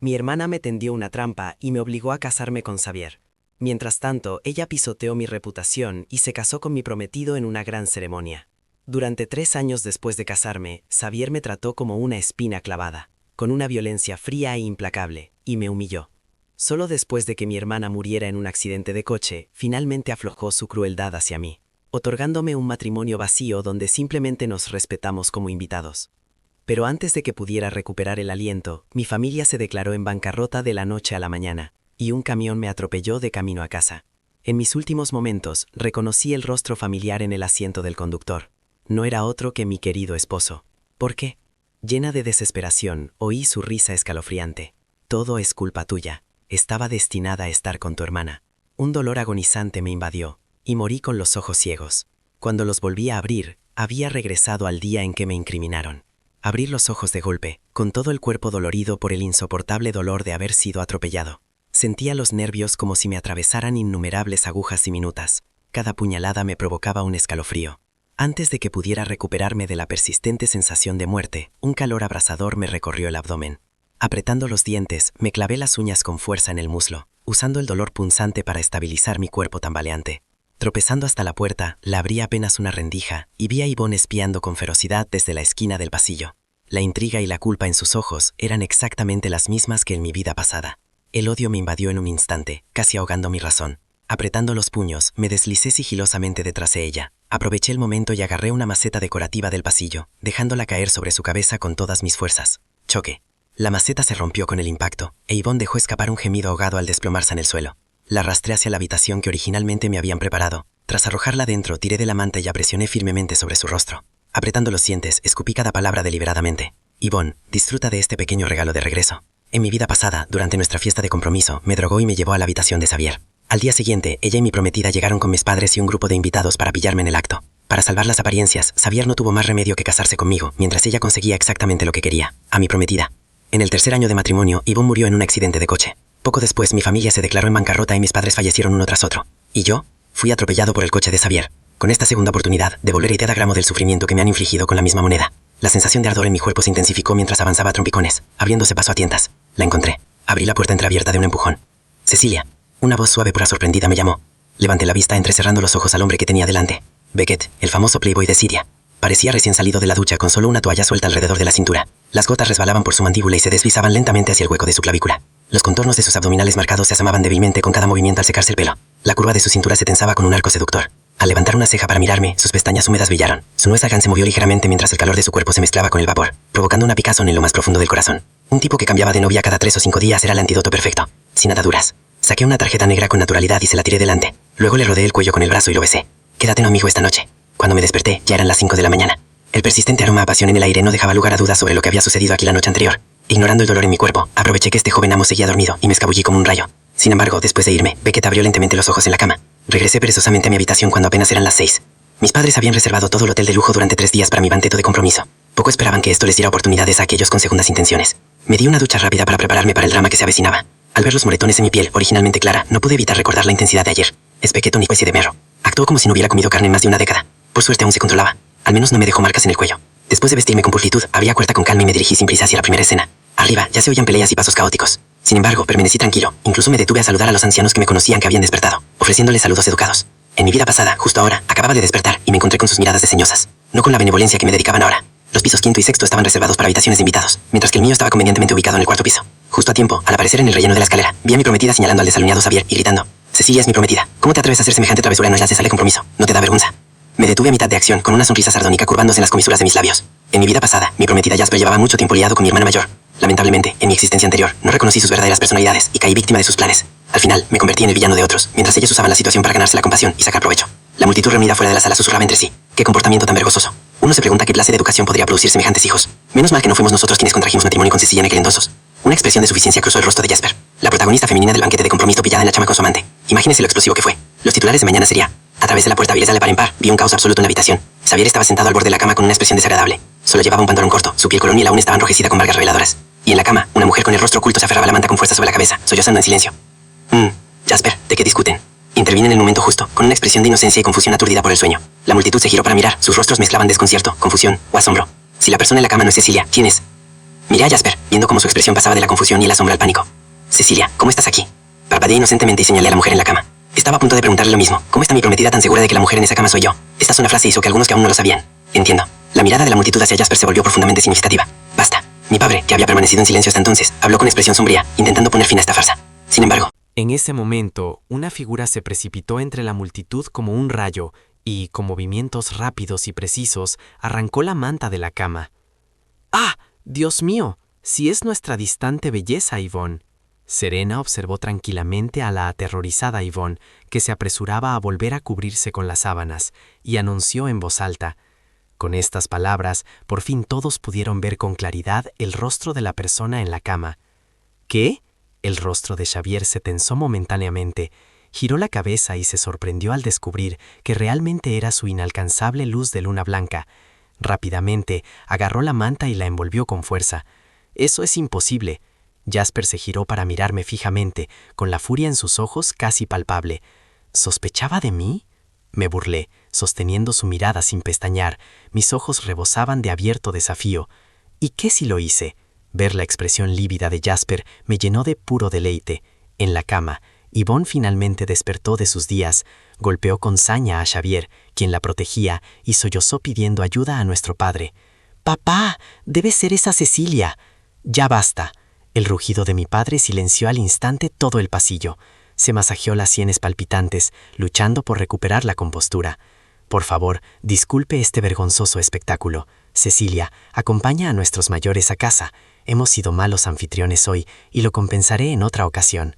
Mi hermana me tendió una trampa y me obligó a casarme con Xavier. Mientras tanto, ella pisoteó mi reputación y se casó con mi prometido en una gran ceremonia. Durante 3 años después de casarme, Xavier me trató como una espina clavada, con una violencia fría e implacable, y me humilló. Solo después de que mi hermana muriera en un accidente de coche, finalmente aflojó su crueldad hacia mí, otorgándome un matrimonio vacío donde simplemente nos respetamos como invitados. Pero antes de que pudiera recuperar el aliento, mi familia se declaró en bancarrota de la noche a la mañana, y un camión me atropelló de camino a casa. En mis últimos momentos, reconocí el rostro familiar en el asiento del conductor. No era otro que mi querido esposo. ¿Por qué? Llena de desesperación, oí su risa escalofriante. Todo es culpa tuya. Estaba destinada a estar con tu hermana. Un dolor agonizante me invadió, y morí con los ojos ciegos. Cuando los volví a abrir, había regresado al día en que me incriminaron. Abrir los ojos de golpe, con todo el cuerpo dolorido por el insoportable dolor de haber sido atropellado. Sentía los nervios como si me atravesaran innumerables agujas diminutas. Cada puñalada me provocaba un escalofrío. Antes de que pudiera recuperarme de la persistente sensación de muerte, un calor abrasador me recorrió el abdomen. Apretando los dientes, me clavé las uñas con fuerza en el muslo, usando el dolor punzante para estabilizar mi cuerpo tambaleante. Tropezando hasta la puerta, la abrí apenas una rendija y vi a Yvonne espiando con ferocidad desde la esquina del pasillo. La intriga y la culpa en sus ojos eran exactamente las mismas que en mi vida pasada. El odio me invadió en un instante, casi ahogando mi razón. Apretando los puños, me deslicé sigilosamente detrás de ella. Aproveché el momento y agarré una maceta decorativa del pasillo, dejándola caer sobre su cabeza con todas mis fuerzas. Choque. La maceta se rompió con el impacto, e Yvonne dejó escapar un gemido ahogado al desplomarse en el suelo. La arrastré hacia la habitación que originalmente me habían preparado. Tras arrojarla dentro, tiré de la manta y la presioné firmemente sobre su rostro. Apretando los dientes, escupí cada palabra deliberadamente. Yvonne, disfruta de este pequeño regalo de regreso. En mi vida pasada, durante nuestra fiesta de compromiso, me drogó y me llevó a la habitación de Xavier. Al día siguiente, ella y mi prometida llegaron con mis padres y un grupo de invitados para pillarme en el acto. Para salvar las apariencias, Xavier no tuvo más remedio que casarse conmigo, mientras ella conseguía exactamente lo que quería, a mi prometida. En el 3er año de matrimonio, Yvonne murió en un accidente de coche. Poco después, mi familia se declaró en bancarrota y mis padres fallecieron uno tras otro. Y yo, fui atropellado por el coche de Xavier. Con esta segunda oportunidad, devolveré cada gramo del sufrimiento que me han infligido con la misma moneda. La sensación de ardor en mi cuerpo se intensificó mientras avanzaba a trompicones, abriéndose paso a tientas. La encontré. Abrí la puerta entreabierta de un empujón. Cecilia. Una voz suave pero sorprendida me llamó. Levanté la vista entrecerrando los ojos al hombre que tenía delante. Beckett, el famoso playboy de Siria. Parecía recién salido de la ducha con solo una toalla suelta alrededor de la cintura. Las gotas resbalaban por su mandíbula y se deslizaban lentamente hacia el hueco de su clavícula. Los contornos de sus abdominales marcados se asomaban débilmente con cada movimiento al secarse el pelo. La curva de su cintura se tensaba con un arco seductor. Al levantar una ceja para mirarme, sus pestañas húmedas brillaron. Su nuez algán se movió ligeramente mientras el calor de su cuerpo se mezclaba con el vapor, provocando una picazón en lo más profundo del corazón. Un tipo que cambiaba de novia cada 3 o 5 días era el antídoto perfecto. Sin ataduras. Saqué una tarjeta negra con naturalidad y se la tiré delante. Luego le rodeé el cuello con el brazo y lo besé. Quédate conmigo esta noche. Cuando me desperté, ya eran las 5 de la mañana. El persistente aroma a pasión en el aire no dejaba lugar a dudas sobre lo que había sucedido aquí la noche anterior. Ignorando el dolor en mi cuerpo, aproveché que este joven amo seguía dormido y me escabullí como un rayo. Sin embargo, después de irme, Beckett abrió lentamente los ojos en la cama. Regresé perezosamente a mi habitación cuando apenas eran las 6. Mis padres habían reservado todo el hotel de lujo durante 3 días para mi banquete de compromiso. Poco esperaban que esto les diera oportunidades a aquellos con segundas intenciones. Me di una ducha rápida para prepararme para el drama que se avecinaba. Al ver los moretones en mi piel, originalmente clara, no pude evitar recordar la intensidad de ayer. Es Beckett una especie de perro. Actuó como si no hubiera comido carne en más de una década. Por suerte aún se controlaba. Al menos no me dejó marcas en el cuello. Después de vestirme con pulcritud, abrí la puerta con calma y me dirigí sin prisa hacia la primera escena. Arriba ya se oían peleas y pasos caóticos. Sin embargo, permanecí tranquilo. Incluso me detuve a saludar a los ancianos que me conocían que habían despertado, ofreciéndoles saludos educados. En mi vida pasada, justo ahora, acababa de despertar y me encontré con sus miradas desdeñosas. No con la benevolencia que me dedicaban ahora. Los pisos 5º y 6º estaban reservados para habitaciones de invitados, mientras que el mío estaba convenientemente ubicado en el 4º piso. Justo a tiempo, al aparecer en el relleno de la escalera, vi a mi prometida señalando al desalineado Xavier y gritando: Cecilia es mi prometida. ¿Cómo te atreves a hacer semejante travesura en las de sale compromiso? ¿No te da vergüenza? Me detuve a mitad de acción, con una sonrisa sardónica curvándose en las comisuras de mis labios. En mi vida pasada, mi prometida Jasper llevaba mucho tiempo liado con mi hermana mayor. Lamentablemente, en mi existencia anterior, no reconocí sus verdaderas personalidades y caí víctima de sus planes. Al final, me convertí en el villano de otros, mientras ellos usaban la situación para ganarse la compasión y sacar provecho. La multitud reunida fuera de la sala susurraba entre sí. ¡Qué comportamiento tan vergonzoso! Uno se pregunta qué clase de educación podría producir semejantes hijos. Menos mal que no fuimos nosotros quienes contrajimos matrimonio con Cecilia en aquel entonces. Una expresión de suficiencia cruzó el rostro de Jasper, la protagonista femenina del banquete de compromiso pillada en la cama con su amante. Imagínese lo explosivo que fue. Los titulares de mañana sería: a través de la puerta virada de par en par, vi un caos absoluto en la habitación. Xavier estaba sentado al borde de la cama con una expresión desagradable. Solo llevaba un pantalón corto, su piel colonial aún estaba enrojecida con marcas reveladoras. Y en la cama, una mujer con el rostro oculto se aferraba a la manta con fuerza sobre la cabeza, sollozando en silencio. Jasper, ¿de qué discuten? Intervine en el momento justo, con una expresión de inocencia y confusión aturdida por el sueño. La multitud se giró para mirar, sus rostros mezclaban desconcierto, confusión o asombro. Si la persona en la cama no es Cecilia, ¿quién es? Miré a Jasper, viendo cómo su expresión pasaba de la confusión y el asombro al pánico. Cecilia, ¿cómo estás aquí? Parpadeé inocentemente y señalé a la mujer en la cama. Estaba a punto de preguntarle lo mismo. ¿Cómo está mi prometida tan segura de que la mujer en esa cama soy yo? Esta sola frase hizo que algunos que aún no lo sabían. Entiendo. La mirada de la multitud hacia Jasper se volvió profundamente significativa. Basta. Mi padre, que había permanecido en silencio hasta entonces, habló con expresión sombría, intentando poner fin a esta farsa. Sin embargo, en ese momento, una figura se precipitó entre la multitud como un rayo y, con movimientos rápidos y precisos, arrancó la manta de la cama. ¡Ah! ¡Dios mío! Si es nuestra distante belleza, Yvonne. Serena observó tranquilamente a la aterrorizada Yvonne, que se apresuraba a volver a cubrirse con las sábanas, y anunció en voz alta. Con estas palabras, por fin todos pudieron ver con claridad el rostro de la persona en la cama. ¿Qué? El rostro de Xavier se tensó momentáneamente, giró la cabeza y se sorprendió al descubrir que realmente era su inalcanzable luz de luna blanca. Rápidamente agarró la manta y la envolvió con fuerza. «Eso es imposible». Jasper se giró para mirarme fijamente, con la furia en sus ojos casi palpable. ¿Sospechaba de mí? Me burlé, sosteniendo su mirada sin pestañear. Mis ojos rebosaban de abierto desafío. ¿Y qué si lo hice? Ver la expresión lívida de Jasper me llenó de puro deleite. En la cama, Yvonne finalmente despertó de sus días, golpeó con saña a Xavier, quien la protegía, y sollozó pidiendo ayuda a nuestro padre. «¡Papá! ¡Debe ser esa Cecilia!» «Ya basta». El rugido de mi padre silenció al instante todo el pasillo. Se masajeó las sienes palpitantes, luchando por recuperar la compostura. «Por favor, disculpe este vergonzoso espectáculo. Cecilia, acompaña a nuestros mayores a casa. Hemos sido malos anfitriones hoy y lo compensaré en otra ocasión».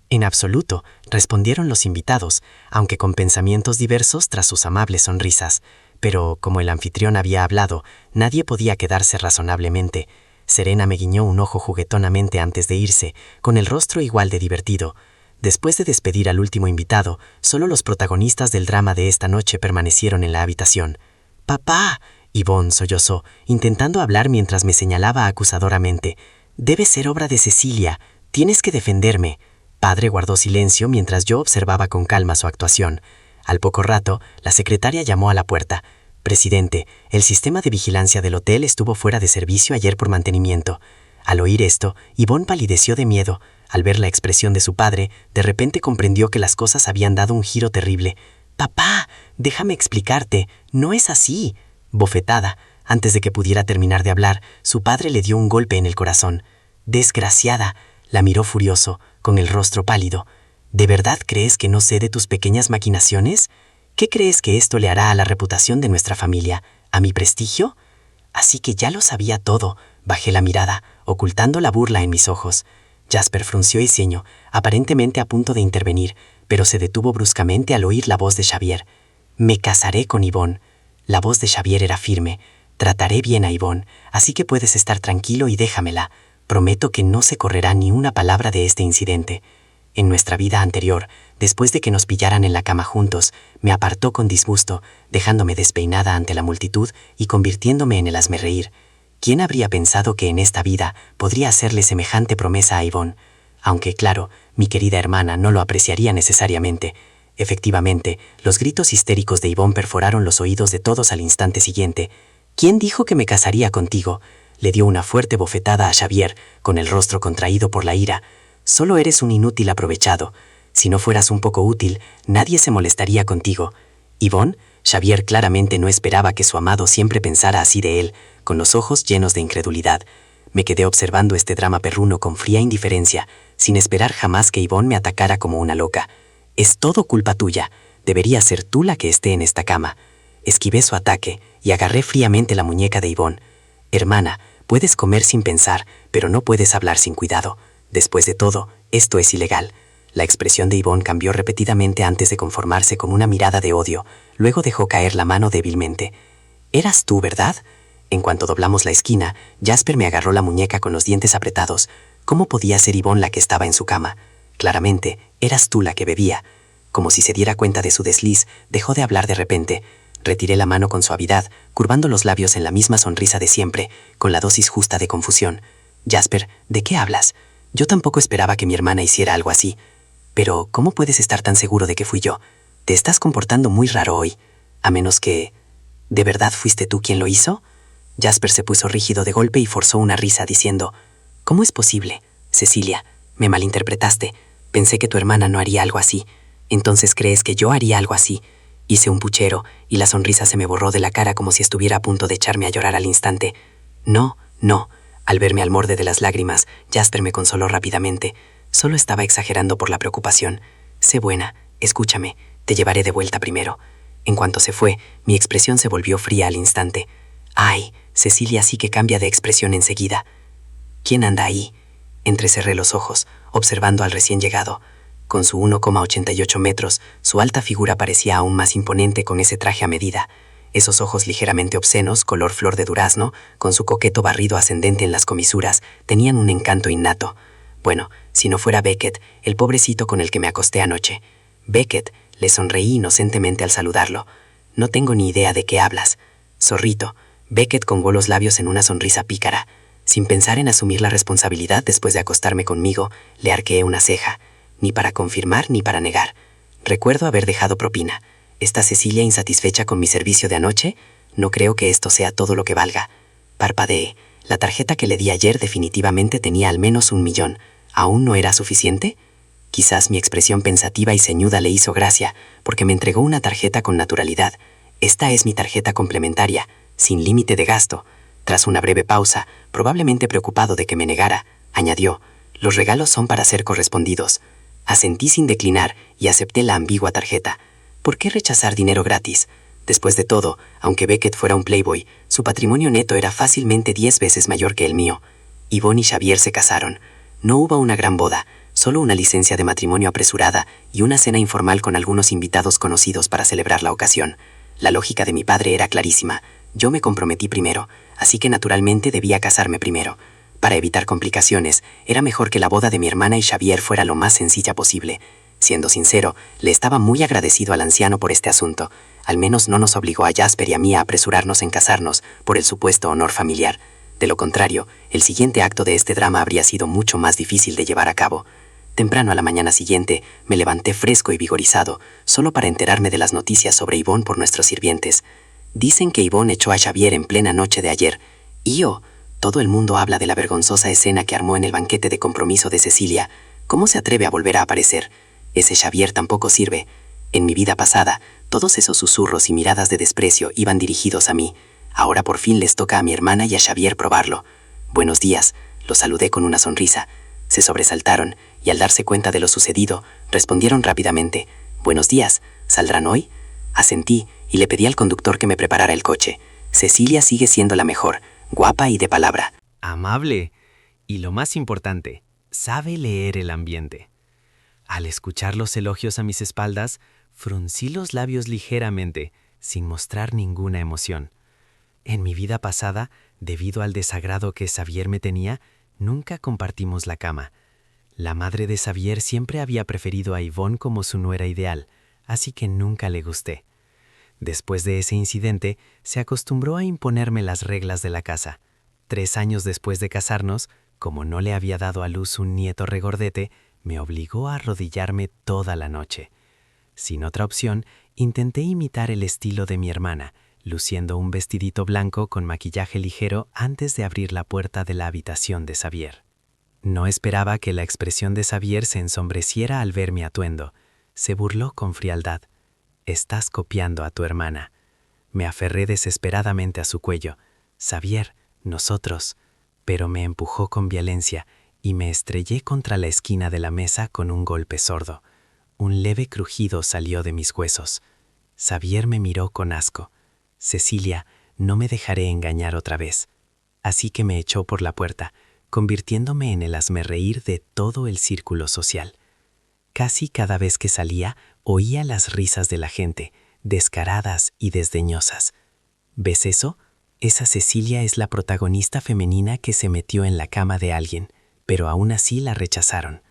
«En absoluto», respondieron los invitados, aunque con pensamientos diversos tras sus amables sonrisas. Pero, como el anfitrión había hablado, nadie podía quedarse razonablemente. Serena me guiñó un ojo juguetonamente antes de irse, con el rostro igual de divertido. Después de despedir al último invitado, solo los protagonistas del drama de esta noche permanecieron en la habitación. «¡Papá!», Yvonne sollozó, intentando hablar mientras me señalaba acusadoramente. «Debe ser obra de Cecilia. Tienes que defenderme». Padre guardó silencio mientras yo observaba con calma su actuación. Al poco rato, la secretaria llamó a la puerta. «Presidente, el sistema de vigilancia del hotel estuvo fuera de servicio ayer por mantenimiento». Al oír esto, Yvonne palideció de miedo. Al ver la expresión de su padre, de repente comprendió que las cosas habían dado un giro terrible. «Papá, déjame explicarte. No es así». Bofetada. Antes de que pudiera terminar de hablar, su padre le dio un golpe en el corazón. «Desgraciada», la miró furioso, con el rostro pálido. «¿De verdad crees que no sé de tus pequeñas maquinaciones? ¿Qué crees que esto le hará a la reputación de nuestra familia? ¿A mi prestigio?» Así que ya lo sabía todo. Bajé la mirada, ocultando la burla en mis ojos. Jasper frunció el ceño, aparentemente a punto de intervenir, pero se detuvo bruscamente al oír la voz de Xavier. «Me casaré con Yvonne». La voz de Xavier era firme. «Trataré bien a Yvonne, así que puedes estar tranquilo y déjamela. Prometo que no se correrá ni una palabra de este incidente». En nuestra vida anterior, después de que nos pillaran en la cama juntos, me apartó con disgusto, dejándome despeinada ante la multitud y convirtiéndome en el hazmerreír. ¿Quién habría pensado que en esta vida podría hacerle semejante promesa a Yvonne? Aunque, claro, mi querida hermana no lo apreciaría necesariamente. Efectivamente, los gritos histéricos de Yvonne perforaron los oídos de todos al instante siguiente. «¿Quién dijo que me casaría contigo?». Le dio una fuerte bofetada a Xavier, con el rostro contraído por la ira. «Solo eres un inútil aprovechado. Si no fueras un poco útil, nadie se molestaría contigo». «¿Yvonne?». Xavier claramente no esperaba que su amado siempre pensara así de él, con los ojos llenos de incredulidad. Me quedé observando este drama perruno con fría indiferencia, sin esperar jamás que Yvonne me atacara como una loca. «Es todo culpa tuya. Debería ser tú la que esté en esta cama». Esquivé su ataque y agarré fríamente la muñeca de Yvonne. «Hermana, puedes comer sin pensar, pero no puedes hablar sin cuidado. Después de todo, esto es ilegal». La expresión de Yvonne cambió repetidamente antes de conformarse con una mirada de odio. Luego dejó caer la mano débilmente. «¿Eras tú, verdad?». En cuanto doblamos la esquina, Jasper me agarró la muñeca con los dientes apretados. ¿Cómo podía ser Yvonne la que estaba en su cama? Claramente, eras tú la que bebía. Como si se diera cuenta de su desliz, dejó de hablar de repente. Retiré la mano con suavidad, curvando los labios en la misma sonrisa de siempre, con la dosis justa de confusión. «Jasper, ¿de qué hablas? Yo tampoco esperaba que mi hermana hiciera algo así. Pero, ¿cómo puedes estar tan seguro de que fui yo? Te estás comportando muy raro hoy. A menos que... ¿De verdad fuiste tú quien lo hizo?». Jasper se puso rígido de golpe y forzó una risa diciendo: «¿Cómo es posible? Cecilia, me malinterpretaste. Pensé que tu hermana no haría algo así. Entonces crees que yo haría algo así». Hice un puchero y la sonrisa se me borró de la cara como si estuviera a punto de echarme a llorar al instante. «No, no». Al verme al borde de las lágrimas, Jasper me consoló rápidamente. Solo estaba exagerando por la preocupación. «Sé buena, escúchame, te llevaré de vuelta primero». En cuanto se fue, mi expresión se volvió fría al instante. «Ay, Cecilia sí que cambia de expresión enseguida». «¿Quién anda ahí?». Entrecerré los ojos, observando al recién llegado. Con su 1,88 metros, su alta figura parecía aún más imponente con ese traje a medida. Esos ojos ligeramente obscenos, color flor de durazno, con su coqueto barrido ascendente en las comisuras, tenían un encanto innato. Bueno, si no fuera Beckett, el pobrecito con el que me acosté anoche. «Beckett», le sonreí inocentemente al saludarlo. «No tengo ni idea de qué hablas». «Zorrito». Beckett congó los labios en una sonrisa pícara. Sin pensar en asumir la responsabilidad después de acostarme conmigo, le arqueé una ceja. Ni para confirmar ni para negar. Recuerdo haber dejado propina. ¿Está Cecilia insatisfecha con mi servicio de anoche? No creo que esto sea todo lo que valga. Parpadeé. La tarjeta que le di ayer definitivamente tenía al menos 1.000.000. ¿Aún no era suficiente? Quizás mi expresión pensativa y ceñuda le hizo gracia, porque me entregó una tarjeta con naturalidad. «Esta es mi tarjeta complementaria, sin límite de gasto». Tras una breve pausa, probablemente preocupado de que me negara, añadió: «Los regalos son para ser correspondidos». Asentí sin declinar y acepté la ambigua tarjeta. ¿Por qué rechazar dinero gratis? Después de todo, aunque Beckett fuera un playboy, su patrimonio neto era fácilmente 10 veces mayor que el mío. Yvonne y Xavier se casaron. No hubo una gran boda, solo una licencia de matrimonio apresurada y una cena informal con algunos invitados conocidos para celebrar la ocasión. La lógica de mi padre era clarísima. Yo me comprometí primero, así que naturalmente debía casarme primero. Para evitar complicaciones, era mejor que la boda de mi hermana y Xavier fuera lo más sencilla posible. Siendo sincero, le estaba muy agradecido al anciano por este asunto. Al menos no nos obligó a Jasper y a mí a apresurarnos en casarnos por el supuesto honor familiar. De lo contrario, el siguiente acto de este drama habría sido mucho más difícil de llevar a cabo. Temprano a la mañana siguiente, me levanté fresco y vigorizado, solo para enterarme de las noticias sobre Yvonne por nuestros sirvientes. Dicen que Yvonne echó a Xavier en plena noche de ayer. Todo el mundo habla de la vergonzosa escena que armó en el banquete de compromiso de Cecilia. ¿Cómo se atreve a volver a aparecer? Ese Xavier tampoco sirve. En mi vida pasada, todos esos susurros y miradas de desprecio iban dirigidos a mí. Ahora por fin les toca a mi hermana y a Xavier probarlo. «Buenos días», los saludé con una sonrisa. Se sobresaltaron y al darse cuenta de lo sucedido, respondieron rápidamente: «Buenos días, ¿saldrán hoy?». Asentí y le pedí al conductor que me preparara el coche. Cecilia sigue siendo la mejor, guapa y de palabra. Amable. Y lo más importante, sabe leer el ambiente. Al escuchar los elogios a mis espaldas, fruncí los labios ligeramente, sin mostrar ninguna emoción. En mi vida pasada, debido al desagrado que Xavier me tenía, nunca compartimos la cama. La madre de Xavier siempre había preferido a Yvonne como su nuera ideal, así que nunca le gusté. Después de ese incidente, se acostumbró a imponerme las reglas de la casa. 3 años después de casarnos, como no le había dado a luz un nieto regordete, me obligó a arrodillarme toda la noche. Sin otra opción, intenté imitar el estilo de mi hermana, luciendo un vestidito blanco con maquillaje ligero antes de abrir la puerta de la habitación de Xavier. No esperaba que la expresión de Xavier se ensombreciera al ver mi atuendo. Se burló con frialdad. «Estás copiando a tu hermana». Me aferré desesperadamente a su cuello. «Xavier, nosotros». Pero me empujó con violencia y me estrellé contra la esquina de la mesa con un golpe sordo. Un leve crujido salió de mis huesos. Xavier me miró con asco. «Cecilia, no me dejaré engañar otra vez». Así que me echó por la puerta, convirtiéndome en el hazmerreír de todo el círculo social. Casi cada vez que salía, oía las risas de la gente, descaradas y desdeñosas. ¿Ves eso? Esa Cecilia es la protagonista femenina que se metió en la cama de alguien, pero aún así la rechazaron.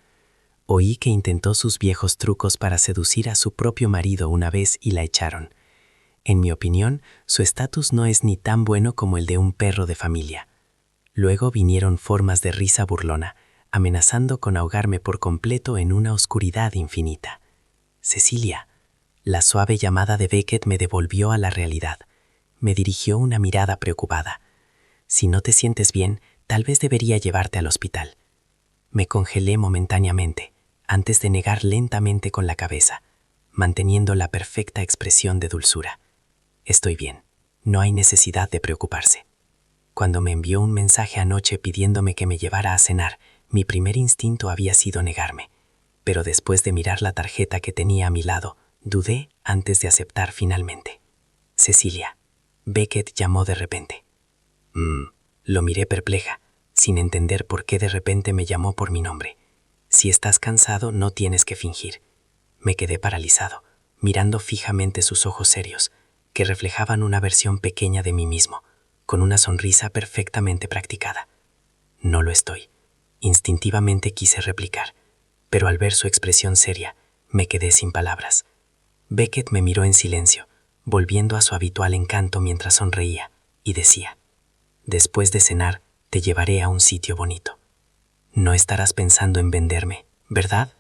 Oí que intentó sus viejos trucos para seducir a su propio marido una vez y la echaron. En mi opinión, su estatus no es ni tan bueno como el de un perro de familia. Luego vinieron formas de risa burlona, amenazando con ahogarme por completo en una oscuridad infinita. «Cecilia». La suave llamada de Beckett me devolvió a la realidad. Me dirigió una mirada preocupada. Si no te sientes bien, tal vez debería llevarte al hospital. Me congelé momentáneamente, antes de negar lentamente con la cabeza, manteniendo la perfecta expresión de dulzura. Estoy bien, no hay necesidad de preocuparse. Cuando me envió un mensaje anoche pidiéndome que me llevara a cenar, mi primer instinto había sido negarme. Pero después de mirar la tarjeta que tenía a mi lado, dudé antes de aceptar finalmente. Cecilia. Beckett llamó de repente. Lo miré perpleja, sin entender por qué de repente me llamó por mi nombre. Si estás cansado, no tienes que fingir. Me quedé paralizado, mirando fijamente sus ojos serios, que reflejaban una versión pequeña de mí mismo, con una sonrisa perfectamente practicada. No lo estoy. Instintivamente quise replicar, pero al ver su expresión seria, me quedé sin palabras. Beckett me miró en silencio, volviendo a su habitual encanto mientras sonreía, y decía: después de cenar, te llevaré a un sitio bonito. No estarás pensando en venderme, ¿verdad?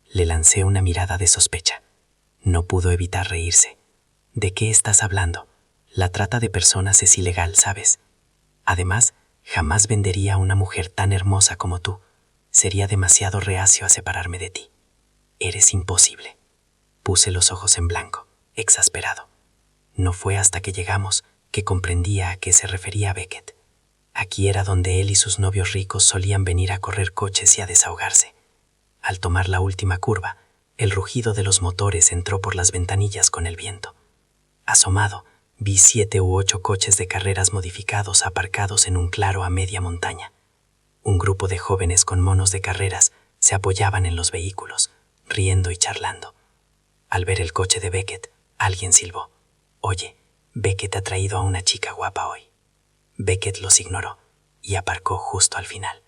Le lancé una mirada de sospecha. No pudo evitar reírse. ¿De qué estás hablando? La trata de personas es ilegal, ¿sabes? Además, jamás vendería a una mujer tan hermosa como tú. Sería demasiado reacio a separarme de ti. Eres imposible. Puse los ojos en blanco, exasperado. No fue hasta que llegamos que comprendía a qué se refería Beckett. Aquí era donde él y sus novios ricos solían venir a correr coches y a desahogarse. Al tomar la última curva, el rugido de los motores entró por las ventanillas con el viento. Asomado, vi 7 u 8 coches de carreras modificados aparcados en un claro a media montaña. Un grupo de jóvenes con monos de carreras se apoyaban en los vehículos, riendo y charlando. Al ver el coche de Beckett, alguien silbó: «Oye, Beckett ha traído a una chica guapa hoy». Beckett los ignoró y aparcó justo al final.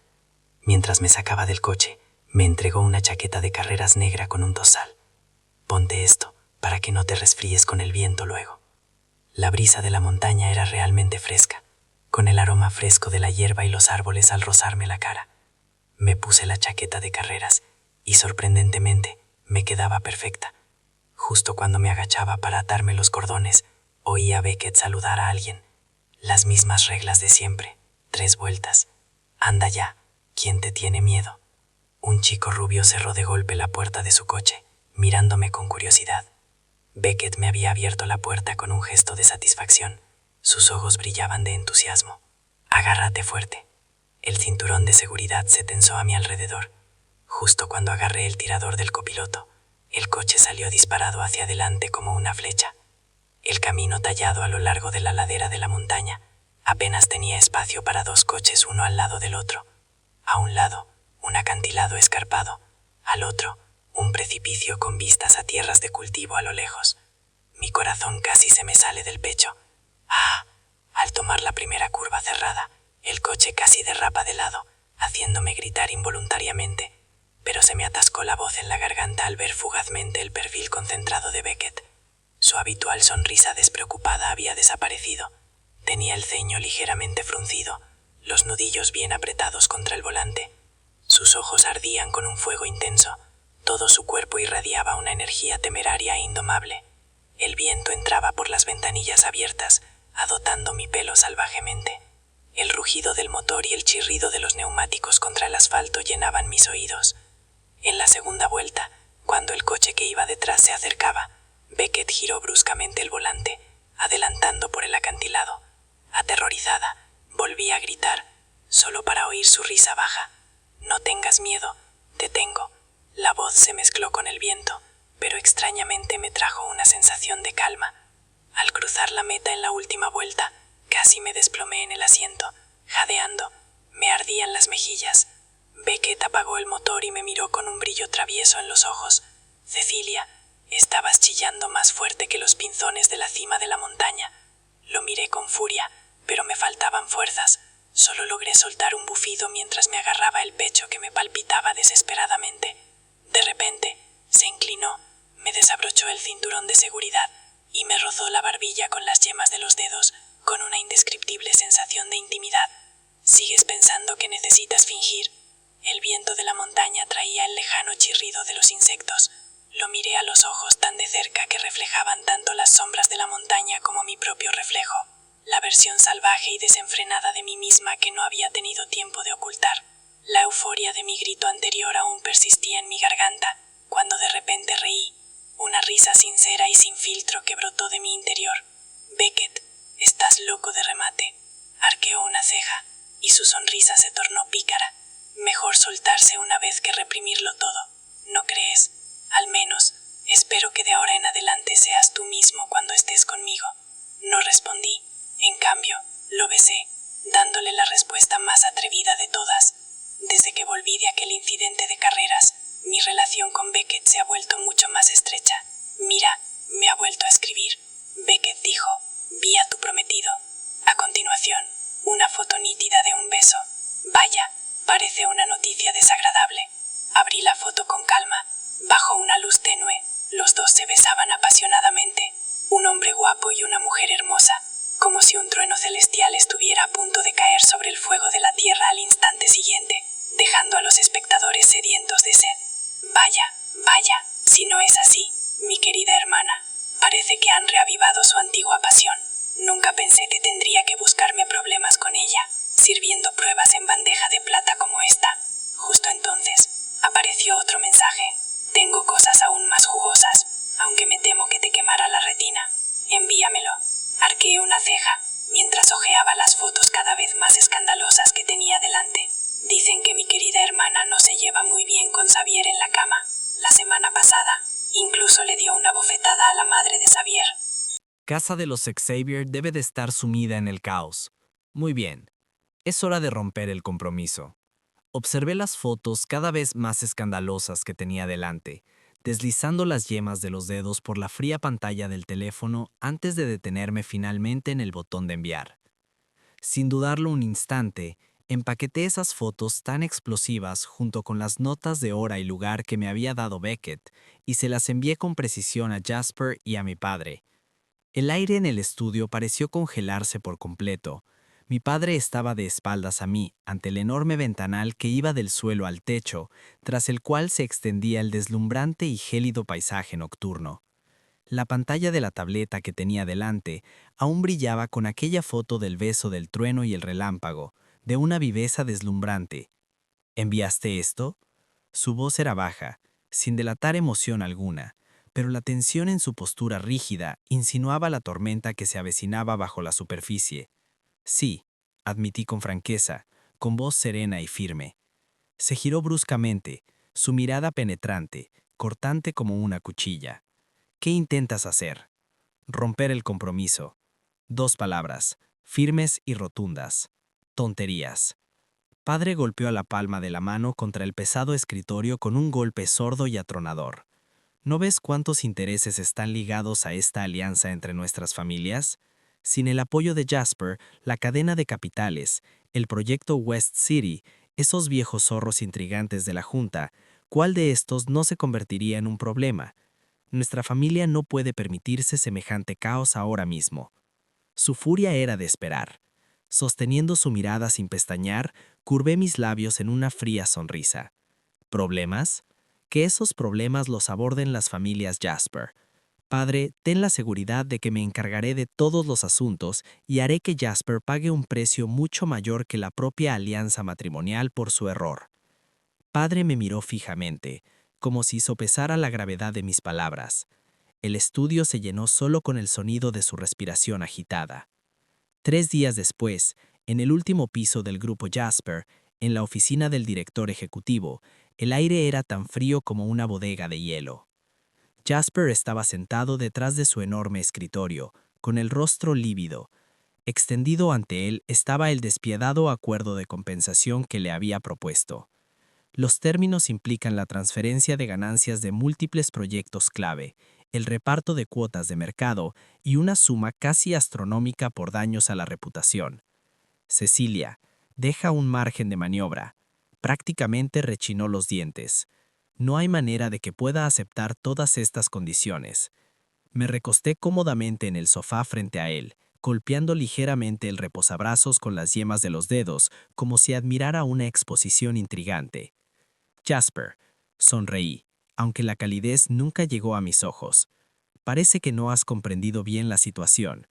Mientras me sacaba del coche, me entregó una chaqueta de carreras negra con un dorsal. «Ponte esto para que no te resfríes con el viento luego». La brisa de la montaña era realmente fresca, con el aroma fresco de la hierba y los árboles al rozarme la cara. Me puse la chaqueta de carreras y, sorprendentemente, me quedaba perfecta. Justo cuando me agachaba para atarme los cordones, oí a Beckett saludar a alguien. Las mismas reglas de siempre, 3 vueltas. «Anda ya, ¿quién te tiene miedo?». Un chico rubio cerró de golpe la puerta de su coche, mirándome con curiosidad. Beckett me había abierto la puerta con un gesto de satisfacción. Sus ojos brillaban de entusiasmo. «Agárrate fuerte». El cinturón de seguridad se tensó a mi alrededor. Justo cuando agarré el tirador del copiloto, el coche salió disparado hacia adelante como una flecha. El camino tallado a lo largo de la ladera de la montaña apenas tenía espacio para 2 coches uno al lado del otro. A un lado, un acantilado escarpado. Al otro, un precipicio con vistas a tierras de cultivo a lo lejos. Mi corazón casi se me sale del pecho. ¡Ah! Al tomar la primera curva cerrada, el coche casi derrapa de lado, haciéndome gritar involuntariamente, pero se me atascó la voz en la garganta al ver fugazmente el perfil concentrado de Beckett. Su habitual sonrisa despreocupada había desaparecido. Tenía el ceño ligeramente fruncido, los nudillos bien apretados contra el volante. Sus ojos ardían con un fuego intenso. Todo su cuerpo irradiaba una energía temeraria e indomable. El viento entraba por las ventanillas abiertas, azotando mi pelo salvajemente. El rugido del motor y el chirrido de los neumáticos contra el asfalto llenaban mis oídos. En la segunda vuelta, cuando el coche que iba detrás se acercaba, Beckett giró bruscamente el volante, adelantando por el acantilado. Aterrorizada, volví a gritar, solo para oír su risa baja. «No tengas miedo, te tengo». La voz se mezcló con el viento, pero extrañamente me trajo una sensación de calma. Al cruzar la meta en la última vuelta, casi me desplomé en el asiento, jadeando. Me ardían las mejillas. Beckett apagó el motor y me miró con un brillo travieso en los ojos. «Cecilia, estabas chillando más fuerte que los pinzones de la cima de la montaña». Lo miré con furia, pero me faltaban fuerzas. Solo logré soltar un bufido mientras me agarraba el pecho que me palpitaba desesperadamente. De repente, se inclinó, me desabrochó el cinturón de seguridad y me rozó la barbilla con las yemas de los dedos, con una indescriptible sensación de intimidad. «¿Sigues pensando que necesitas fingir?». El viento de la montaña traía el lejano chirrido de los insectos. Lo miré a los ojos tan de cerca que reflejaban tanto las sombras de la montaña como mi propio reflejo. la versión salvaje y desenfrenada de mí misma que no había tenido tiempo de ocultar. La euforia de mi grito anterior aún persistía en mi garganta, cuando de repente reí, una risa sincera y sin filtro que brotó de mi interior. Beckett, estás loco de remate. Arqueó una ceja, y su sonrisa se tornó pícara. Mejor soltarse una vez que reprimirlo todo, ¿no crees? Al menos, espero que de ahora en adelante seas tú mismo cuando estés conmigo. No respondí. En cambio, lo besé, dándole la respuesta más atrevida de todas. Desde que volví de aquel incidente de carreras, mi relación con Beckett se ha vuelto mucho más estrecha. Mira, me ha vuelto a escribir. Beckett dijo, vi a tu prometido. A continuación, una foto nítida de un beso. Vaya, parece una noticia desagradable. Abrí la foto con calma. Bajo una luz tenue, los dos se besaban apasionadamente. Un hombre guapo y una mujer hermosa, como si un trueno celestial estuviera a punto de caer sobre el fuego de la tierra al instante siguiente, dejando a los espectadores sedientos de sed. Vaya, vaya, si no es así, mi querida hermana, parece que han reavivado su antigua pasión. Nunca pensé que tendría que buscarme problemas con ella, sirviendo pruebas en bandeja de plata como esta. Justo entonces, apareció otro mensaje. Tengo cosas aún más jugosas, aunque me temo que te quemará la retina. Envíamelo. Arqueé una ceja, mientras hojeaba las fotos cada vez más escandalosas que tenía delante. Dicen que mi querida hermana no se lleva muy bien con Xavier en la cama. La semana pasada, incluso le dio una bofetada a la madre de Xavier. Casa de los Xavier debe de estar sumida en el caos. Muy bien. Es hora de romper el compromiso. Observé las fotos cada vez más escandalosas que tenía delante, deslizando las yemas de los dedos por la fría pantalla del teléfono antes de detenerme finalmente en el botón de enviar. Sin dudarlo un instante, empaqueté esas fotos tan explosivas junto con las notas de hora y lugar que me había dado Beckett y se las envié con precisión a Jasper y a mi padre. El aire en el estudio pareció congelarse por completo. Mi padre estaba de espaldas a mí, ante el enorme ventanal que iba del suelo al techo, tras el cual se extendía el deslumbrante y gélido paisaje nocturno. La pantalla de la tableta que tenía delante aún brillaba con aquella foto del beso del trueno y el relámpago, de una viveza deslumbrante. ¿Enviaste esto? Su voz era baja, sin delatar emoción alguna, pero la tensión en su postura rígida insinuaba la tormenta que se avecinaba bajo la superficie. Sí, admití con franqueza, con voz serena y firme. Se giró bruscamente, su mirada penetrante, cortante como una cuchilla. ¿Qué intentas hacer? Romper el compromiso. 2 palabras, firmes y rotundas. Tonterías. Padre golpeó la palma de la mano contra el pesado escritorio con un golpe sordo y atronador. ¿No ves cuántos intereses están ligados a esta alianza entre nuestras familias? Sin el apoyo de Jasper, la cadena de capitales, el proyecto West City, esos viejos zorros intrigantes de la Junta, ¿cuál de estos no se convertiría en un problema? Nuestra familia no puede permitirse semejante caos ahora mismo. Su furia era de esperar. Sosteniendo su mirada sin pestañear, curvé mis labios en una fría sonrisa. ¿Problemas? Que esos problemas los aborden las familias Jasper. Padre, ten la seguridad de que me encargaré de todos los asuntos y haré que Jasper pague un precio mucho mayor que la propia alianza matrimonial por su error. Padre me miró fijamente, como si sopesara la gravedad de mis palabras. El estudio se llenó solo con el sonido de su respiración agitada. 3 días después, en el último piso del grupo Jasper, en la oficina del director ejecutivo, el aire era tan frío como una bodega de hielo. Jasper estaba sentado detrás de su enorme escritorio, con el rostro lívido. Extendido ante él estaba el despiadado acuerdo de compensación que le había propuesto. Los términos implican la transferencia de ganancias de múltiples proyectos clave, el reparto de cuotas de mercado y una suma casi astronómica por daños a la reputación. Cecilia, deja un margen de maniobra. Prácticamente rechinó los dientes. No hay manera de que pueda aceptar todas estas condiciones. Me recosté cómodamente en el sofá frente a él, golpeando ligeramente el reposabrazos con las yemas de los dedos, como si admirara una exposición intrigante. Jasper, sonreí, aunque la calidez nunca llegó a mis ojos. Parece que no has comprendido bien la situación.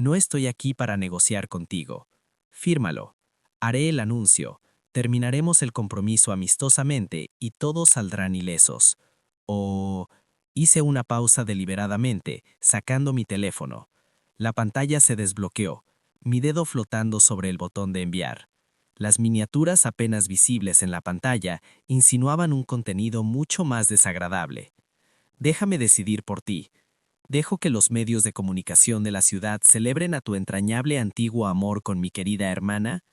No estoy aquí para negociar contigo. Fírmalo. Haré el anuncio. Terminaremos el compromiso amistosamente y todos saldrán ilesos. O... Hice una pausa deliberadamente, sacando mi teléfono. La pantalla se desbloqueó, mi dedo flotando sobre el botón de enviar. Las miniaturas apenas visibles en la pantalla insinuaban un contenido mucho más desagradable. Déjame decidir por ti. Dejo que los medios de comunicación de la ciudad celebren a tu entrañable antiguo amor con mi querida hermana.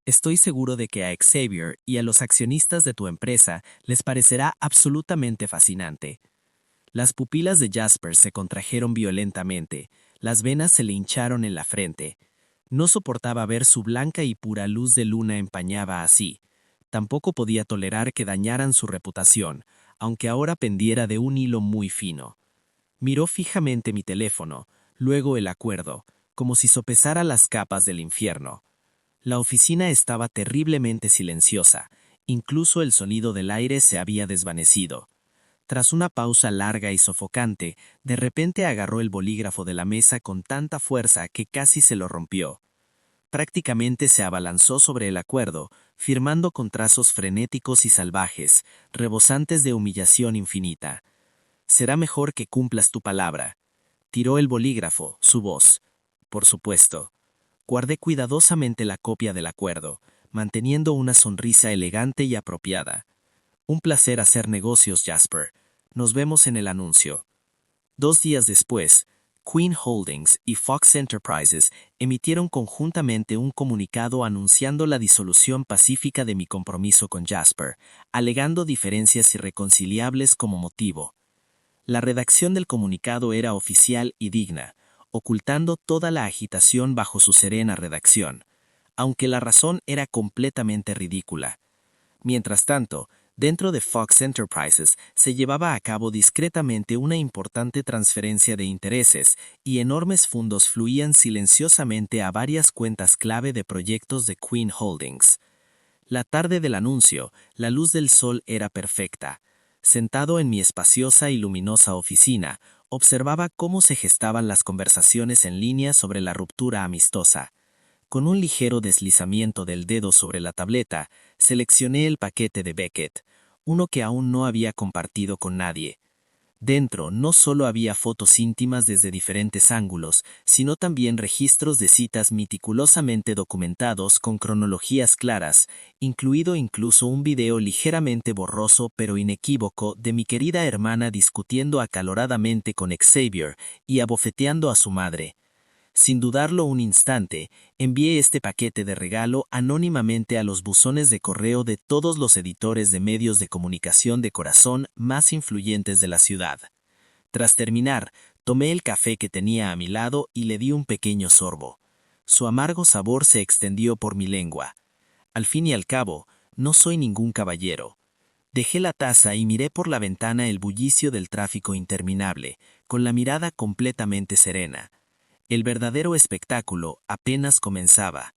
Estoy seguro de que a Xavier y a los accionistas de tu empresa les parecerá absolutamente fascinante. Las pupilas de Jasper se contrajeron violentamente, las venas se le hincharon en la frente. No soportaba ver su blanca y pura luz de luna empañada así. Tampoco podía tolerar que dañaran su reputación, aunque ahora pendiera de un hilo muy fino. Miró fijamente mi teléfono, luego el acuerdo, como si sopesara las capas del infierno. La oficina estaba terriblemente silenciosa, incluso el sonido del aire se había desvanecido. Tras una pausa larga y sofocante, de repente agarró el bolígrafo de la mesa con tanta fuerza que casi se lo rompió. Prácticamente se abalanzó sobre el acuerdo, firmando con trazos frenéticos y salvajes, rebosantes de humillación infinita. Será mejor que cumplas tu palabra. Tiró el bolígrafo, su voz. Por supuesto. Guardé cuidadosamente la copia del acuerdo, manteniendo una sonrisa elegante y apropiada. Un placer hacer negocios, Jasper. Nos vemos en el anuncio. 2 días después, Queen Holdings y Fox Enterprises emitieron conjuntamente un comunicado anunciando la disolución pacífica de mi compromiso con Jasper, alegando diferencias irreconciliables como motivo. La redacción del comunicado era oficial y digna, ocultando toda la agitación bajo su serena redacción, aunque la razón era completamente ridícula. Mientras tanto, dentro de Fox Enterprises se llevaba a cabo discretamente una importante transferencia de intereses y enormes fondos fluían silenciosamente a varias cuentas clave de proyectos de Queen Holdings. La tarde del anuncio, la luz del sol era perfecta. Sentado en mi espaciosa y luminosa oficina, observaba cómo se gestaban las conversaciones en línea sobre la ruptura amistosa. Con un ligero deslizamiento del dedo sobre la tableta, seleccioné el paquete de Beckett, uno que aún no había compartido con nadie. Dentro no solo había fotos íntimas desde diferentes ángulos, sino también registros de citas meticulosamente documentados con cronologías claras, incluido incluso un video ligeramente borroso pero inequívoco de mi querida hermana discutiendo acaloradamente con Xavier y abofeteando a su madre. Sin dudarlo un instante, envié este paquete de regalo anónimamente a los buzones de correo de todos los editores de medios de comunicación de corazón más influyentes de la ciudad. Tras terminar, tomé el café que tenía a mi lado y le di un pequeño sorbo. Su amargo sabor se extendió por mi lengua. Al fin y al cabo, no soy ningún caballero. Dejé la taza y miré por la ventana el bullicio del tráfico interminable, con la mirada completamente serena. El verdadero espectáculo apenas comenzaba.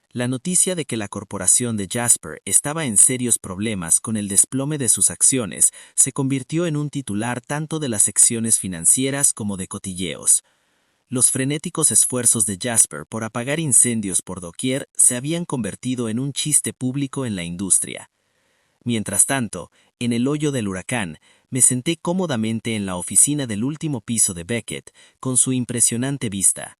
La noticia de que la corporación de Jasper estaba en serios problemas con el desplome de sus acciones se convirtió en un titular tanto de las secciones financieras como de cotilleos. Los frenéticos esfuerzos de Jasper por apagar incendios por doquier se habían convertido en un chiste público en la industria. Mientras tanto, en el hoyo del huracán, me senté cómodamente en la oficina del último piso de Beckett, con su impresionante vista.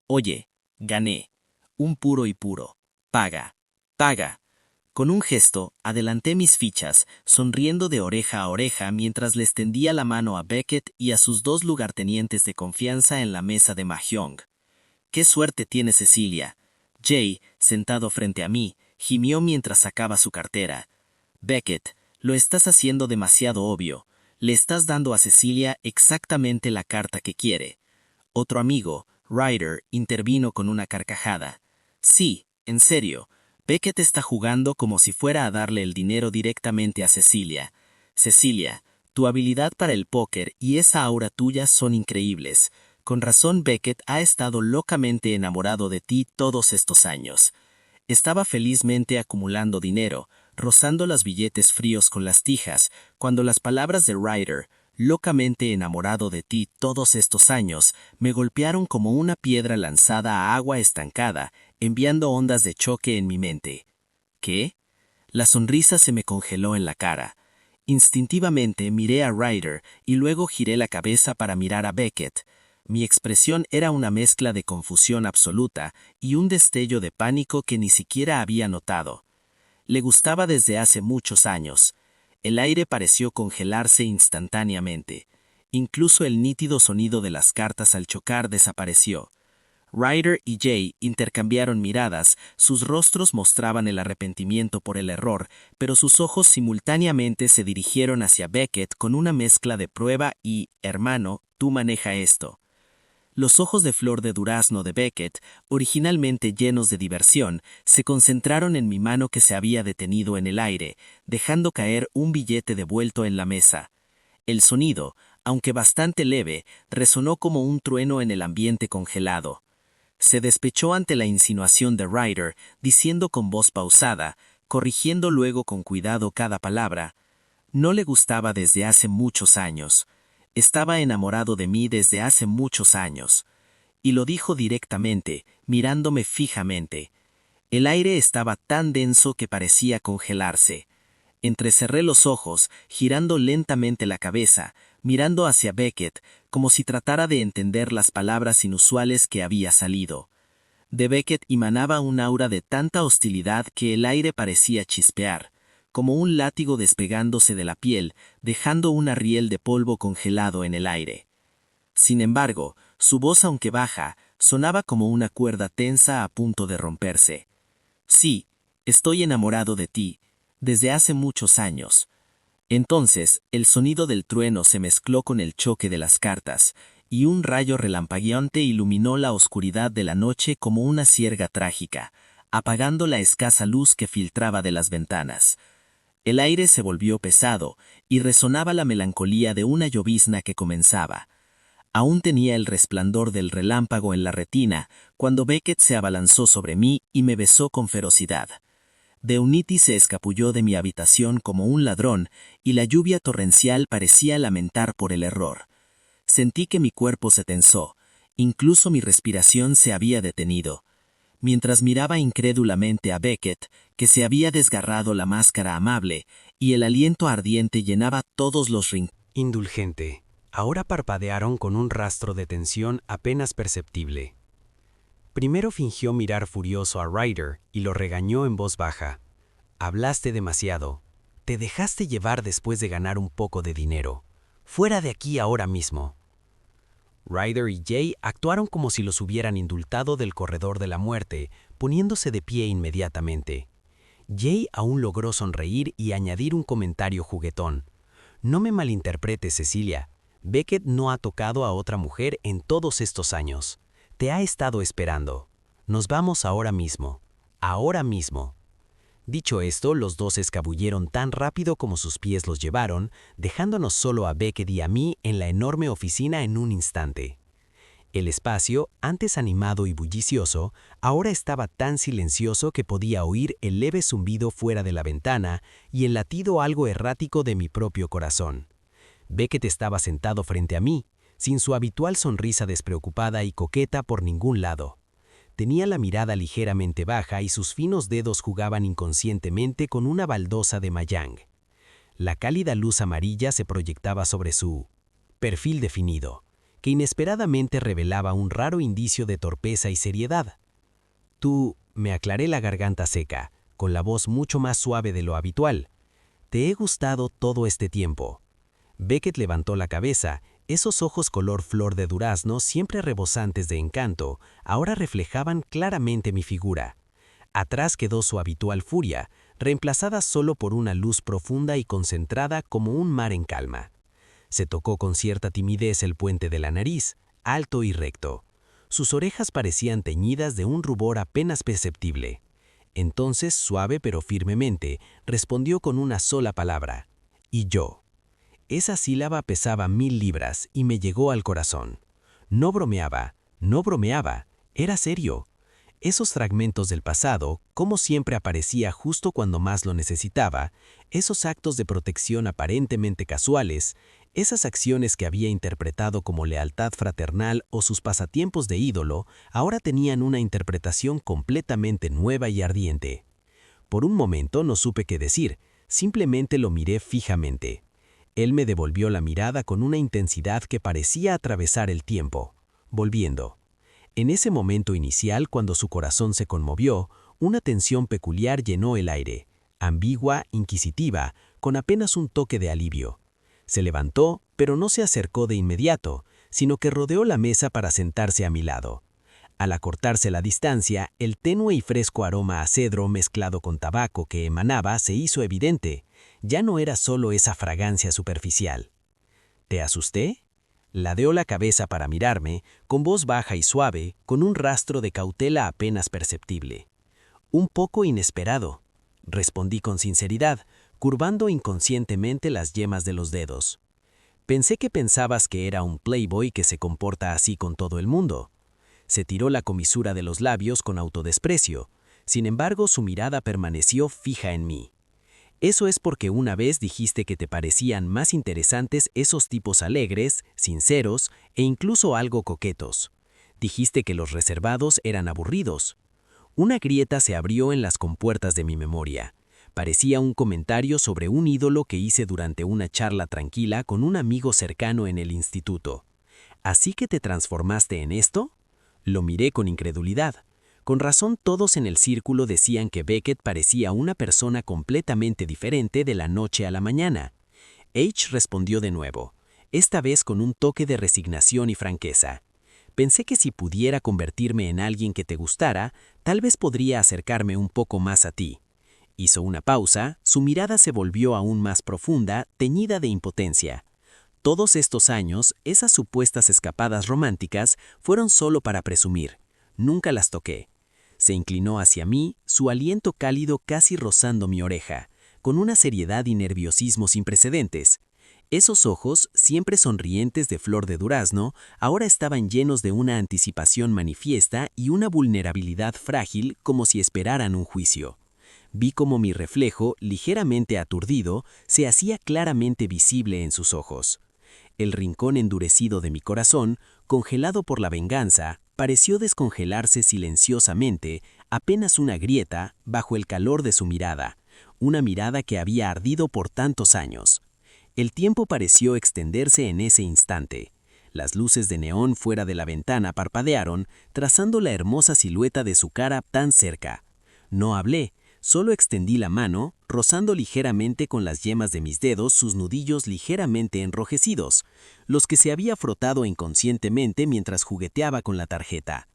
Oye, gané. Un puro y puro. Paga. Paga. Con un gesto, adelanté mis fichas, sonriendo de oreja a oreja mientras le extendía la mano a Beckett y a sus 2 lugartenientes de confianza en la mesa de Mahjong. ¡Qué suerte tiene Cecilia! Jay, sentado frente a mí, gimió mientras sacaba su cartera. Beckett, lo estás haciendo demasiado obvio. Le estás dando a Cecilia exactamente la carta que quiere. Otro amigo, Ryder, intervino con una carcajada. Sí, en serio. Beckett está jugando como si fuera a darle el dinero directamente a Cecilia. Cecilia, tu habilidad para el póker y esa aura tuya son increíbles. Con razón Beckett ha estado locamente enamorado de ti todos estos años. Estaba felizmente acumulando dinero, rozando los billetes fríos con las tijas, cuando las palabras de Ryder, locamente enamorado de ti todos estos años, me golpearon como una piedra lanzada a agua estancada, enviando ondas de choque en mi mente. ¿Qué? La sonrisa se me congeló en la cara. Instintivamente miré a Ryder y luego giré la cabeza para mirar a Beckett. Mi expresión era una mezcla de confusión absoluta y un destello de pánico que ni siquiera había notado. Le gustaba desde hace muchos años. El aire pareció congelarse instantáneamente. Incluso el nítido sonido de las cartas al chocar desapareció. Ryder y Jay intercambiaron miradas, sus rostros mostraban el arrepentimiento por el error, pero sus ojos simultáneamente se dirigieron hacia Beckett con una mezcla de prueba y, hermano, tú maneja esto. Los ojos de flor de durazno de Beckett, originalmente llenos de diversión, se concentraron en mi mano que se había detenido en el aire, dejando caer un billete devuelto en la mesa. El sonido, aunque bastante leve, resonó como un trueno en el ambiente congelado. Se despechó ante la insinuación de Ryder, diciendo con voz pausada, corrigiendo luego con cuidado cada palabra: no le gustaba desde hace muchos años. Estaba enamorado de mí desde hace muchos años. Y lo dijo directamente, mirándome fijamente. El aire estaba tan denso que parecía congelarse. Entrecerré los ojos, girando lentamente la cabeza, mirando hacia Beckett, como si tratara de entender las palabras inusuales que había salido. De Beckett emanaba un aura de tanta hostilidad que el aire parecía chispear, como un látigo despegándose de la piel, dejando una riel de polvo congelado en el aire. Sin embargo, su voz, aunque baja, sonaba como una cuerda tensa a punto de romperse. Sí, estoy enamorado de ti, desde hace muchos años. Entonces, el sonido del trueno se mezcló con el choque de las cartas, y un rayo relampagueante iluminó la oscuridad de la noche como una sierga trágica, apagando la escasa luz que filtraba de las ventanas. El aire se volvió pesado, y resonaba la melancolía de una llovizna que comenzaba. Aún tenía el resplandor del relámpago en la retina, cuando Beckett se abalanzó sobre mí y me besó con ferocidad. Deuniti se escabulló de mi habitación como un ladrón, y la lluvia torrencial parecía lamentar por el error. Sentí que mi cuerpo se tensó, incluso mi respiración se había detenido. Mientras miraba incrédulamente a Beckett, que se había desgarrado la máscara amable, y el aliento ardiente llenaba todos los rincones. Indulgente. Ahora parpadearon con un rastro de tensión apenas perceptible. Primero fingió mirar furioso a Ryder y lo regañó en voz baja. Hablaste demasiado. Te dejaste llevar después de ganar un poco de dinero. Fuera de aquí ahora mismo. Ryder y Jay actuaron como si los hubieran indultado del corredor de la muerte, poniéndose de pie inmediatamente. Jay aún logró sonreír y añadir un comentario juguetón. No me malinterpretes, Cecilia. Beckett no ha tocado a otra mujer en todos estos años. Te ha estado esperando. Nos vamos ahora mismo. Ahora mismo. Dicho esto, los dos se escabulleron tan rápido como sus pies los llevaron, dejándonos solo a Beckett y a mí en la enorme oficina en un instante. El espacio, antes animado y bullicioso, ahora estaba tan silencioso que podía oír el leve zumbido fuera de la ventana y el latido algo errático de mi propio corazón. Beckett estaba sentado frente a mí, sin su habitual sonrisa despreocupada y coqueta por ningún lado. Tenía la mirada ligeramente baja y sus finos dedos jugaban inconscientemente con una baldosa de mayang. La cálida luz amarilla se proyectaba sobre su perfil definido, que inesperadamente revelaba un raro indicio de torpeza y seriedad. Tú, me aclaré la garganta seca, con la voz mucho más suave de lo habitual. Te he gustado todo este tiempo. Beckett levantó la cabeza. Esos ojos color flor de durazno, siempre rebosantes de encanto, ahora reflejaban claramente mi figura. Atrás quedó su habitual furia, reemplazada solo por una luz profunda y concentrada como un mar en calma. Se tocó con cierta timidez el puente de la nariz, alto y recto. Sus orejas parecían teñidas de un rubor apenas perceptible. Entonces, suave pero firmemente, respondió con una sola palabra: y yo. Esa sílaba pesaba 1000 libras y me llegó al corazón. No bromeaba, era serio. Esos fragmentos del pasado, como siempre aparecía justo cuando más lo necesitaba, esos actos de protección aparentemente casuales, Esas acciones que había interpretado como lealtad fraternal o sus pasatiempos de ídolo ahora tenían una interpretación completamente nueva y ardiente. Por un momento no supe qué decir, simplemente lo miré fijamente. Él me devolvió la mirada con una intensidad que parecía atravesar el tiempo, volviendo. En ese momento inicial, cuando su corazón se conmovió, una tensión peculiar llenó el aire, ambigua, inquisitiva, con apenas un toque de alivio. Se levantó, pero no se acercó de inmediato, sino que rodeó la mesa para sentarse a mi lado. Al acortarse la distancia, el tenue y fresco aroma a cedro mezclado con tabaco que emanaba se hizo evidente. Ya no era solo esa fragancia superficial. ¿Te asusté? Ladeó la cabeza para mirarme, con voz baja y suave, con un rastro de cautela apenas perceptible. Un poco inesperado, respondí con sinceridad, curvando inconscientemente las yemas de los dedos. Pensé que pensabas que era un playboy que se comporta así con todo el mundo. Se tiró la comisura de los labios con autodesprecio. Sin embargo, su mirada permaneció fija en mí. Eso es porque una vez dijiste que te parecían más interesantes esos tipos alegres, sinceros e incluso algo coquetos. Dijiste que los reservados eran aburridos. Una grieta se abrió en las compuertas de mi memoria. Parecía un comentario sobre un ídolo que hice durante una charla tranquila con un amigo cercano en el instituto. ¿Así que te transformaste en esto? Lo miré con incredulidad. Con razón todos en el círculo decían que Beckett parecía una persona completamente diferente de la noche a la mañana. H respondió de nuevo, esta vez con un toque de resignación y franqueza. Pensé que si pudiera convertirme en alguien que te gustara, tal vez podría acercarme un poco más a ti. Hizo una pausa, su mirada se volvió aún más profunda, teñida de impotencia. Todos estos años, esas supuestas escapadas románticas fueron solo para presumir. Nunca las toqué. Se inclinó hacia mí, su aliento cálido casi rozando mi oreja, con una seriedad y nerviosismo sin precedentes. Esos ojos, siempre sonrientes de flor de durazno, ahora estaban llenos de una anticipación manifiesta y una vulnerabilidad frágil como si esperaran un juicio. Vi como mi reflejo, ligeramente aturdido, se hacía claramente visible en sus ojos. El rincón endurecido de mi corazón, congelado por la venganza, pareció descongelarse silenciosamente, apenas una grieta, bajo el calor de su mirada, una mirada que había ardido por tantos años. El tiempo pareció extenderse en ese instante. Las luces de neón fuera de la ventana parpadearon, trazando la hermosa silueta de su cara tan cerca. No hablé. Solo extendí la mano, rozando ligeramente con las yemas de mis dedos sus nudillos ligeramente enrojecidos, los que se había frotado inconscientemente mientras jugueteaba con la tarjeta.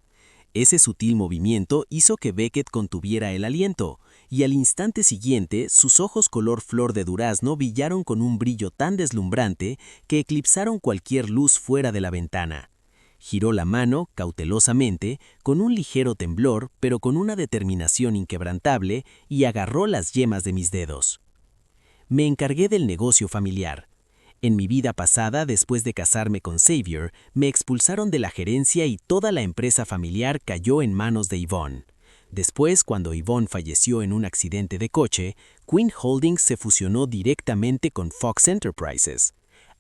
Ese sutil movimiento hizo que Beckett contuviera el aliento, y al instante siguiente sus ojos color flor de durazno brillaron con un brillo tan deslumbrante que eclipsaron cualquier luz fuera de la ventana. Giró la mano, cautelosamente, con un ligero temblor, pero con una determinación inquebrantable, y agarró las yemas de mis dedos. Me encargué del negocio familiar. En mi vida pasada, después de casarme con Xavier, me expulsaron de la gerencia y toda la empresa familiar cayó en manos de Yvonne. Después, cuando Yvonne falleció en un accidente de coche, Quinn Holdings se fusionó directamente con Fox Enterprises.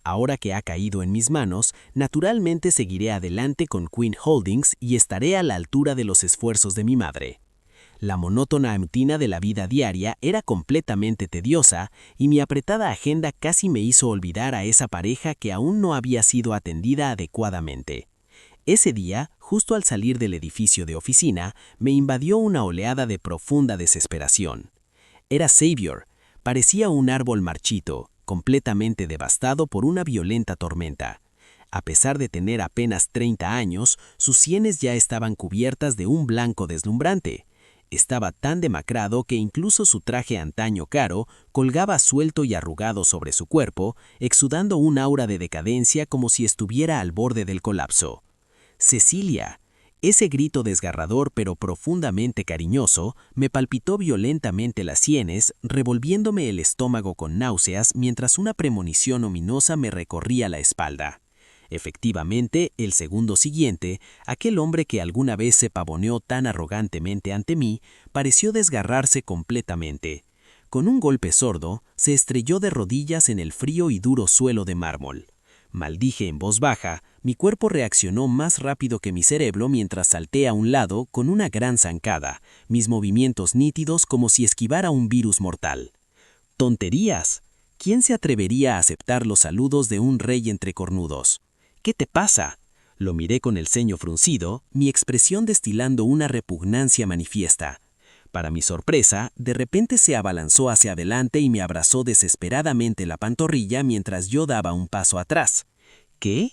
Ahora que ha caído en mis manos, naturalmente seguiré adelante con Quinn Holdings y estaré a la altura de los esfuerzos de mi madre. La monótona rutina de la vida diaria era completamente tediosa y mi apretada agenda casi me hizo olvidar a esa pareja que aún no había sido atendida adecuadamente. Ese día, justo al salir del edificio de oficina, me invadió una oleada de profunda desesperación. Era Xavier. Parecía un árbol marchito, completamente devastado por una violenta tormenta. A pesar de tener apenas 30 años, sus sienes ya estaban cubiertas de un blanco deslumbrante. Estaba tan demacrado que incluso su traje antaño caro colgaba suelto y arrugado sobre su cuerpo, exudando un aura de decadencia como si estuviera al borde del colapso. ¡Cecilia! Ese grito desgarrador pero profundamente cariñoso me palpitó violentamente las sienes, revolviéndome el estómago con náuseas mientras una premonición ominosa me recorría la espalda. Efectivamente, el segundo siguiente, aquel hombre que alguna vez se pavoneó tan arrogantemente ante mí, pareció desgarrarse completamente. Con un golpe sordo, se estrelló de rodillas en el frío y duro suelo de mármol. Maldije en voz baja, mi cuerpo reaccionó más rápido que mi cerebro mientras salté a un lado con una gran zancada, mis movimientos nítidos como si esquivara un virus mortal. ¡Tonterías! ¿Quién se atrevería a aceptar los saludos de un rey entre cornudos? ¿Qué te pasa? Lo miré con el ceño fruncido, mi expresión destilando una repugnancia manifiesta. Para mi sorpresa, de repente se abalanzó hacia adelante y me abrazó desesperadamente la pantorrilla mientras yo daba un paso atrás. ¿Qué?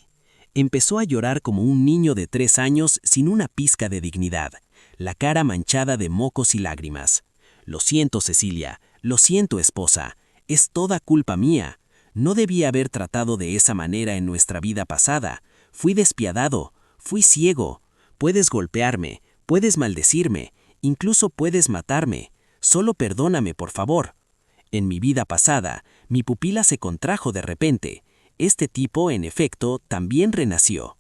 Empezó a llorar como un niño de 3 años sin una pizca de dignidad, la cara manchada de mocos y lágrimas. Lo siento, Cecilia, lo siento, esposa, es toda culpa mía. No debía haber tratado de esa manera en nuestra vida pasada. Fui despiadado, fui ciego. Puedes golpearme, puedes maldecirme, incluso puedes matarme. Solo perdóname, por favor. En mi vida pasada, mi pupila se contrajo de repente. Este tipo, en efecto, también renació.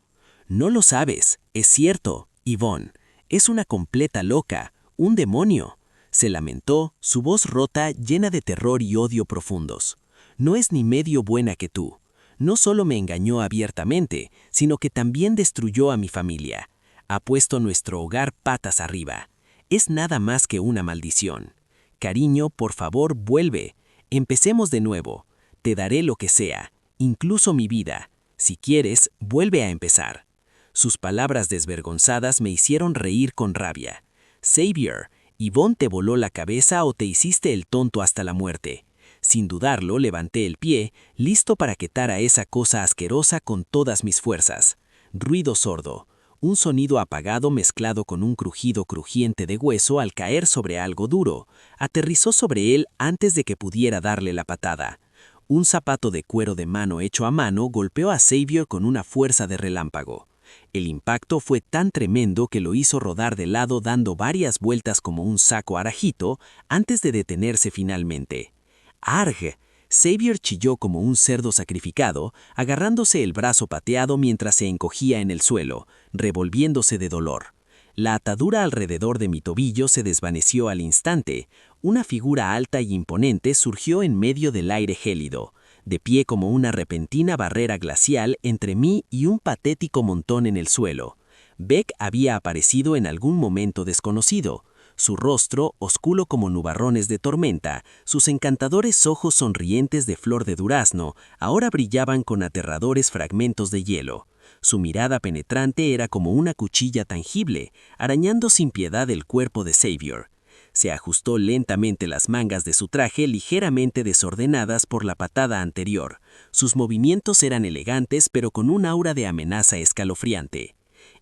No lo sabes, es cierto, Yvonne. Es una completa loca, un demonio. Se lamentó, su voz rota, llena de terror y odio profundos. No es ni medio buena que tú. No solo me engañó abiertamente, sino que también destruyó a mi familia. Ha puesto nuestro hogar patas arriba. Es nada más que una maldición. Cariño, por favor, vuelve. Empecemos de nuevo. Te daré lo que sea, incluso mi vida. Si quieres, vuelve a empezar. Sus palabras desvergonzadas me hicieron reír con rabia. Xavier, ¿Yvonne te voló la cabeza o te hiciste el tonto hasta la muerte? Sin dudarlo, levanté el pie, listo para quitar a esa cosa asquerosa con todas mis fuerzas. Ruido sordo. Un sonido apagado mezclado con un crujido crujiente de hueso al caer sobre algo duro. Aterrizó sobre él antes de que pudiera darle la patada. Un zapato de cuero de mano hecho a mano golpeó a Xavier con una fuerza de relámpago. El impacto fue tan tremendo que lo hizo rodar de lado dando varias vueltas como un saco arajito antes de detenerse finalmente. ¡Arg! Xavier chilló como un cerdo sacrificado, agarrándose el brazo pateado mientras se encogía en el suelo, revolviéndose de dolor. La atadura alrededor de mi tobillo se desvaneció al instante. Una figura alta y imponente surgió en medio del aire gélido, de pie como una repentina barrera glacial entre mí y un patético montón en el suelo. Beck había aparecido en algún momento desconocido. Su rostro, oscuro como nubarrones de tormenta, sus encantadores ojos sonrientes de flor de durazno, ahora brillaban con aterradores fragmentos de hielo. Su mirada penetrante era como una cuchilla tangible, arañando sin piedad el cuerpo de Xavier. Se ajustó lentamente las mangas de su traje ligeramente desordenadas por la patada anterior. Sus movimientos eran elegantes pero con un aura de amenaza escalofriante.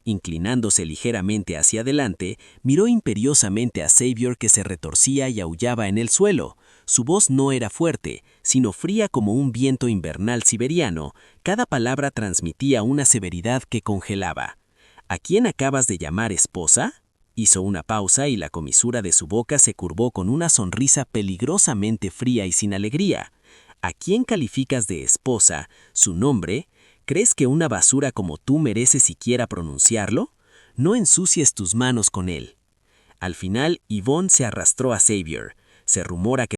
Inclinándose ligeramente hacia adelante, miró imperiosamente a Xavier que se retorcía y aullaba en el suelo. Su voz no era fuerte, sino fría como un viento invernal siberiano. Cada palabra transmitía una severidad que congelaba. ¿A quién acabas de llamar esposa? Hizo una pausa y la comisura de su boca se curvó con una sonrisa peligrosamente fría y sin alegría. ¿A quién calificas de esposa? ¿Su nombre? ¿Crees que una basura como tú merece siquiera pronunciarlo? No ensucies tus manos con él. Al final, Yvonne se arrastró a Xavier. Se rumora que